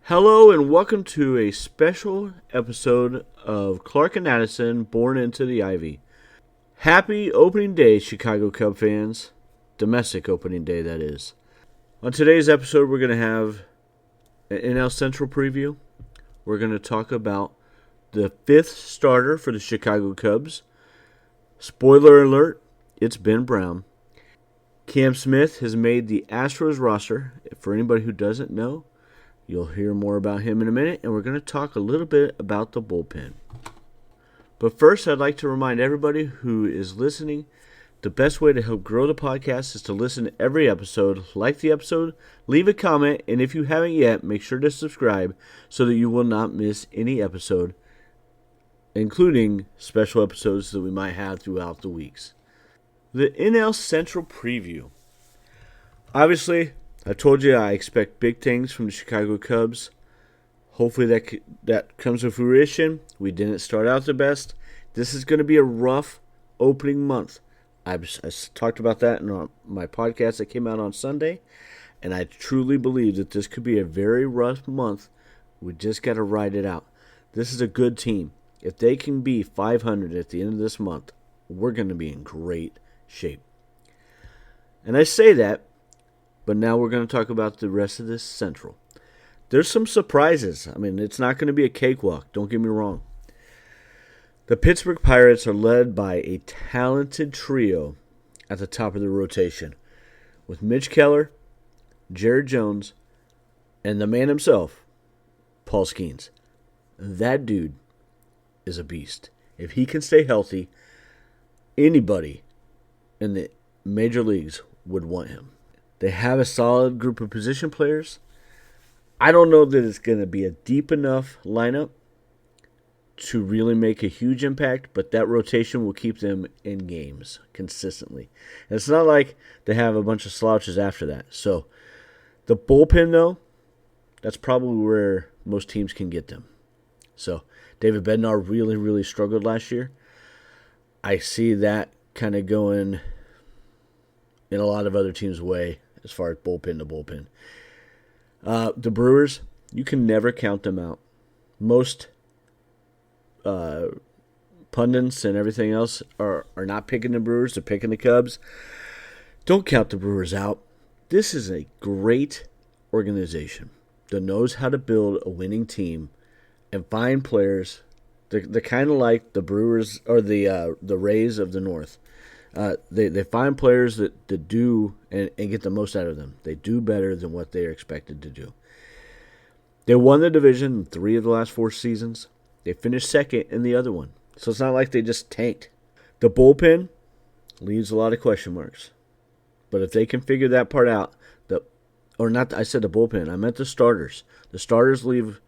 Hello and welcome to a special episode of Clark and Addison, Born into the Ivy. Happy opening day, Chicago Cub fans. Domestic opening day, that is. On today's episode, we're going to have an NL Central preview. We're going to talk about the fifth starter for the Chicago Cubs. Spoiler alert, it's Ben Brown. Cam Smith has made the Astros roster. For anybody who doesn't know, you'll hear more about him in a minute, and we're going to talk a little bit about the bullpen. But first, I'd like to remind everybody who is listening, the best way to help grow the podcast is to listen to every episode, like the episode, leave a comment, and if you haven't yet, make sure to subscribe so that you will not miss any episode, including special episodes that we might have throughout the weeks. The NL Central preview. Obviously, I told you I expect big things from the Chicago Cubs. Hopefully that comes to fruition. We didn't start out the best. This is going to be a rough opening month. I talked about that in my podcast that came out on Sunday, and I truly believe that this could be a very rough month. We just got to ride it out. This is a good team. If they can be 500 at the end of this month, we're going to be in great shape. And I say that, but now we're going to talk about the rest of this Central. There's some surprises. I mean, it's not going to be a cakewalk. Don't get me wrong. The Pittsburgh Pirates are led by a talented trio at the top of the rotation with Mitch Keller, Jared Jones, and the man himself, Paul Skeens. That dude is a beast. If he can stay healthy, anybody in the major leagues would want him. They have a solid group of position players. I don't know that it's going to be a deep enough lineup to really make a huge impact, but that rotation will keep them in games consistently. And it's not like they have a bunch of slouches after that. So the bullpen, though, that's probably where most teams can get them. So David Bednar really, really struggled last year. I see that kind of going in a lot of other teams' way as far as bullpen to bullpen. The Brewers, you can never count them out. Most pundits and everything else are not picking the Brewers. They're picking the Cubs. Don't count the Brewers out. This is a great organization that knows how to build a winning team and find players. They're kind of like the Brewers or the Rays of the North. They find players that do and get the most out of them. They do better than what they are expected to do. They won the division in 3 of the last 4 seasons. They finished second in the other one. So it's not like they just tanked. The bullpen leaves a lot of question marks. But if they can figure that part out, I said the bullpen, I meant the starters. The starters leave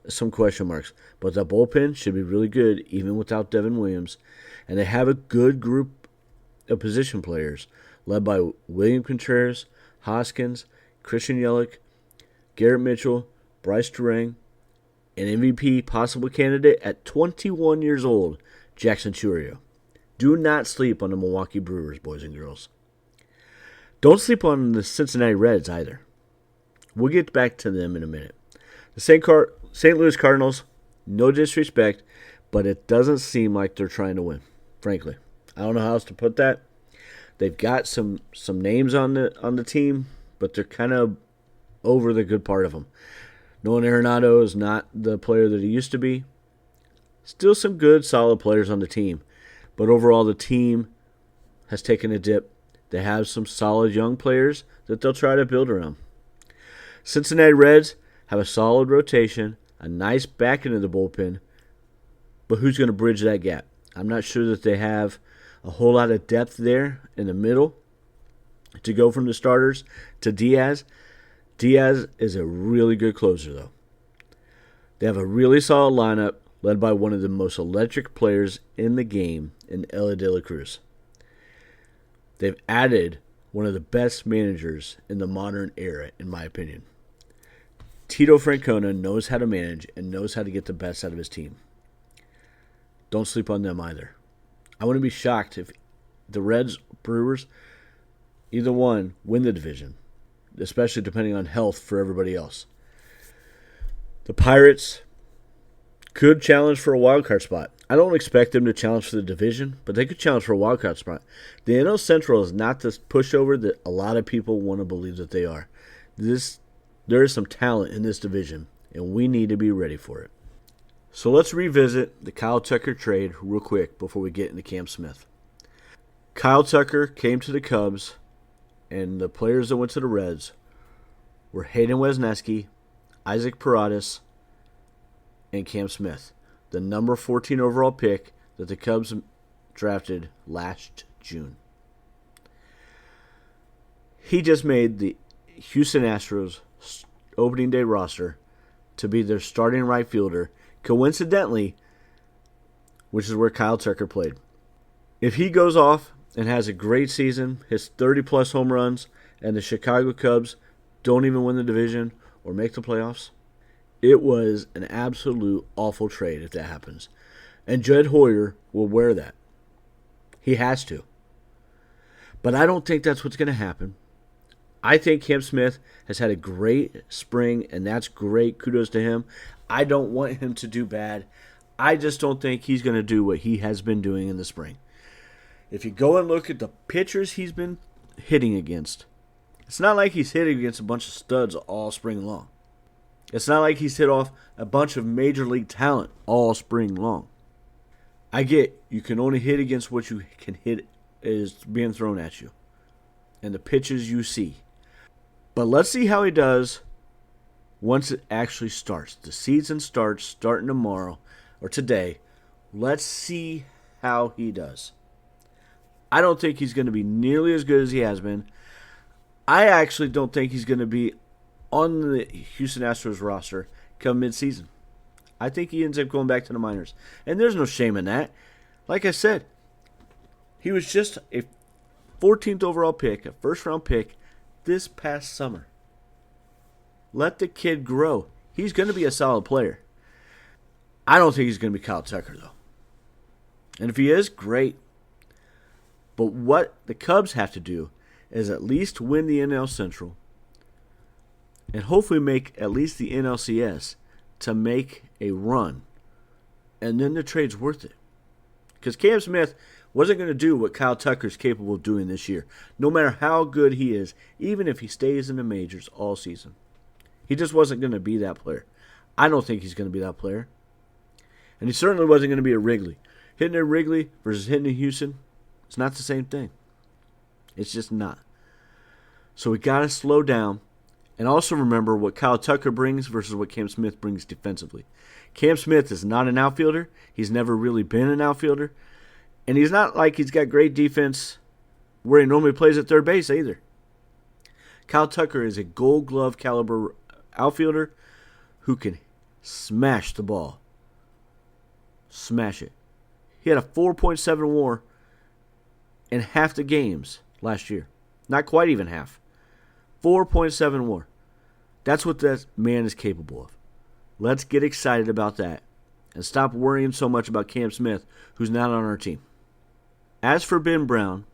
some question marks. But the bullpen should be really good even without Devin Williams. And they have a good group of position players led by William Contreras, Hoskins, Christian Yelich, Garrett Mitchell, Bryce Turang, an MVP possible candidate at 21 years old, Jackson Chourio. Do not sleep on the Milwaukee Brewers, boys and girls. Don't sleep on the Cincinnati Reds either. We'll get back to them in a minute. The St. Louis Cardinals, no disrespect, but it doesn't seem like they're trying to win, frankly. I don't know how else to put that. They've got some names on the team, but they're kind of over the good part of them. Nolan Arenado is not the player that he used to be. Still some good, solid players on the team. But overall, the team has taken a dip. They have some solid young players that they'll try to build around. Cincinnati Reds have a solid rotation, a nice back end of the bullpen, but who's going to bridge that gap? I'm not sure that they have a whole lot of depth there in the middle to go from the starters to Diaz. Diaz is a really good closer, though. They have a really solid lineup led by one of the most electric players in the game in Elly De La Cruz. They've added one of the best managers in the modern era, in my opinion. Tito Francona knows how to manage and knows how to get the best out of his team. Don't sleep on them either. I wouldn't be shocked if the Reds, Brewers, either one win the division, especially depending on health for everybody else. The Pirates could challenge for a wild card spot. I don't expect them to challenge for the division, but they could challenge for a wild card spot. The NL Central is not the pushover that a lot of people want to believe that they are. There is some talent in this division, and we need to be ready for it. So let's revisit the Kyle Tucker trade real quick before we get into Cam Smith. Kyle Tucker came to the Cubs, and the players that went to the Reds were Hayden Wesneski, Isaac Paradas, and Cam Smith, the number 14 overall pick that the Cubs drafted last June. He just made the Houston Astros opening day roster to be their starting right fielder, coincidentally, which is where Kyle Tucker played. If he goes off and has a great season, hits 30-plus home runs, and the Chicago Cubs don't even win the division or make the playoffs, it was an absolute awful trade if that happens. And Jed Hoyer will wear that. He has to. But I don't think that's what's going to happen. I think Cam Smith has had a great spring, and that's great. Kudos to him. I don't want him to do bad. I just don't think he's going to do what he has been doing in the spring. If you go and look at the pitchers he's been hitting against, it's not like he's hitting against a bunch of studs all spring long. It's not like he's hit off a bunch of major league talent all spring long. I get you can only hit against what you can hit is being thrown at you and the pitches you see. But let's see how he does once it actually starts. The season starts starting tomorrow or today. Let's see how he does. I don't think he's going to be nearly as good as he has been. I actually don't think he's going to be on the Houston Astros roster come midseason. I think he ends up going back to the minors. And there's no shame in that. Like I said, he was just a 14th overall pick, a first-round pick this past summer. Let the kid grow. He's going to be a solid player. I don't think he's going to be Kyle Tucker, though. And if he is, great. But what the Cubs have to do is at least win the NL Central and hopefully make at least the NLCS to make a run. And then the trade's worth it. Because Cam Smith wasn't going to do what Kyle Tucker's capable of doing this year, no matter how good he is, even if he stays in the majors all season. He just wasn't going to be that player. I don't think he's going to be that player. And he certainly wasn't going to be a Wrigley. Hitting at Wrigley versus hitting in Houston, it's not the same thing. It's just not. So we got to slow down and also remember what Kyle Tucker brings versus what Cam Smith brings defensively. Cam Smith is not an outfielder. He's never really been an outfielder. And he's not like he's got great defense where he normally plays at third base either. Kyle Tucker is a Gold Glove caliber outfielder who can smash the ball. Smash it. He had a 4.7 WAR in half the games last year. Not quite even half. 4.7 WAR. That's what that man is capable of. Let's get excited about that and stop worrying so much about Cam Smith, who's not on our team. As for Ben Brown,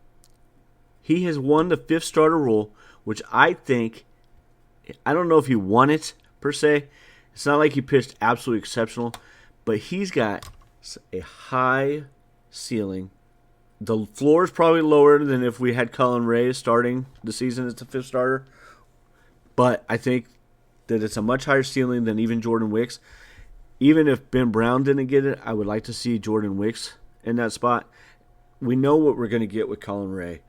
he has won the fifth starter role, which I think, I don't know if he won it per se. It's not like he pitched absolutely exceptional, but he's got a high ceiling. The floor is probably lower than if we had Colin Ray starting the season as the fifth starter, but I think that it's a much higher ceiling than even Jordan Wicks. Even if Ben Brown didn't get it, I would like to see Jordan Wicks in that spot. We know what we're going to get with Colin Ray.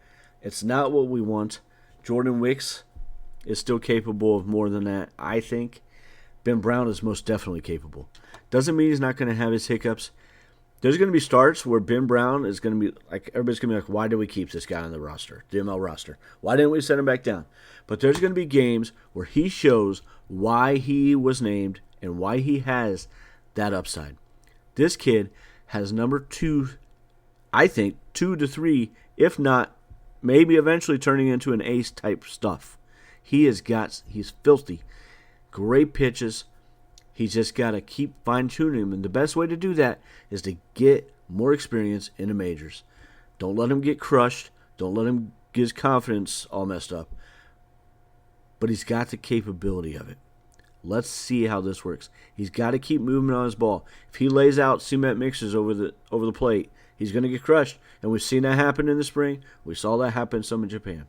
It's not what we want. Jordan Wicks is still capable of more than that, I think. Ben Brown is most definitely capable. Doesn't mean he's not going to have his hiccups. There's going to be starts where Ben Brown is going to be like, everybody's going to be like, why did we keep this guy on the roster, the ML roster? Why didn't we send him back down? But there's going to be games where he shows why he was named and why he has that upside. This kid has number 2, I think, 2 to 3, if not, maybe eventually turning into an ace type stuff. He's filthy. Great pitches. He's just got to keep fine-tuning him. And the best way to do that is to get more experience in the majors. Don't let him get crushed. Don't let him get his confidence all messed up. But he's got the capability of it. Let's see how this works. He's got to keep moving on his ball. If he lays out cement mixers over the plate, he's going to get crushed. And we've seen that happen in the spring. We saw that happen some in Japan.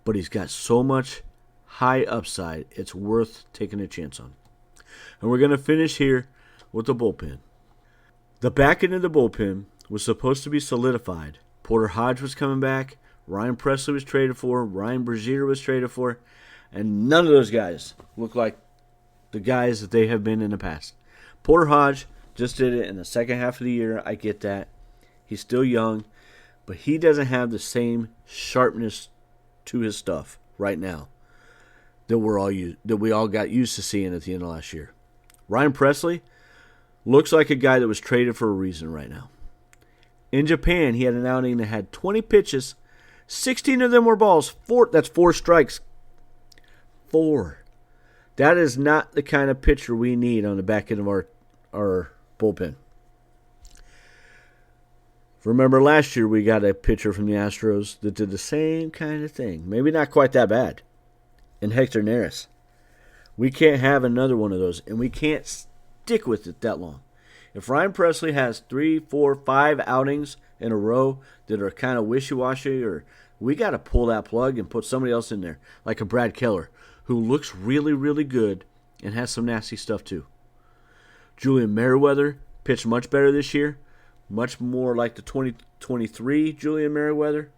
But he's got so much high upside, it's worth taking a chance on. And we're going to finish here with the bullpen. The back end of the bullpen was supposed to be solidified. Porter Hodge was coming back. Ryan Presley was traded for. Ryan Brazier was traded for. And none of those guys look like the guys that they have been in the past. Porter Hodge just did it in the second half of the year. I get that. He's still young. But he doesn't have the same sharpness to his stuff right now that we all got used to seeing at the end of last year. Ryan Presley looks like a guy that was traded for a reason right now. In Japan, he had an outing that had 20 pitches. 16 of them were balls. That's 4 strikes. 4. That is not the kind of pitcher we need on the back end of our bullpen. Remember last year we got a pitcher from the Astros that did the same kind of thing. Maybe not quite that bad. And Hector Neris. We can't have another one of those, and we can't stick with it that long. If Ryan Presley has 3, 4, 5 outings in a row that are kind of wishy-washy, or we got to pull that plug and put somebody else in there, like a Brad Keller, who looks really, really good and has some nasty stuff too. Julian Merriweather pitched much better this year, much more like the 2023 Julian Merriweather.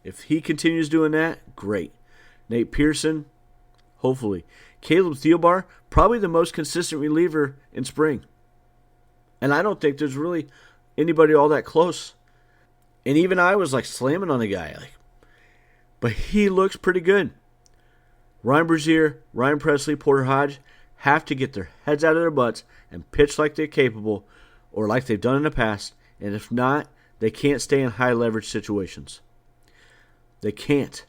If he continues doing that, great. Nate Pearson, hopefully. Caleb Thielbar, probably the most consistent reliever in spring. And I don't think there's really anybody all that close. And even I was like slamming on the guy. But he looks pretty good. Ryan Brazier, Ryan Presley, Porter Hodge have to get their heads out of their butts and pitch like they're capable or like they've done in the past. And if not, they can't stay in high leverage situations. They can't.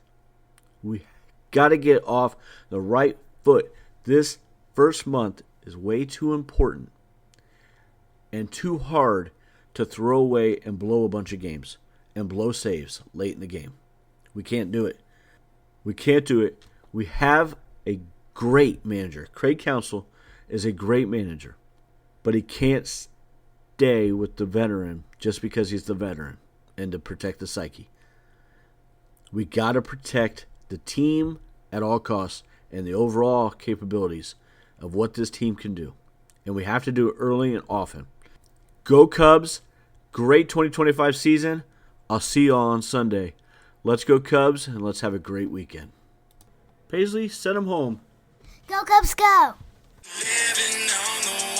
We got to get off the right foot. This first month is way too important and too hard to throw away and blow a bunch of games and blow saves late in the game. We can't do it. We can't do it. We have a great manager. Craig Counsell is a great manager, but he can't stay with the veteran just because he's the veteran and to protect the psyche. We got to protect the team at all costs and the overall capabilities of what this team can do. And we have to do it early and often. Go Cubs. Great 2025 season. I'll see you all on Sunday. Let's go Cubs, and let's have a great weekend. Paisley, send them home. Go Cubs, go! Living on the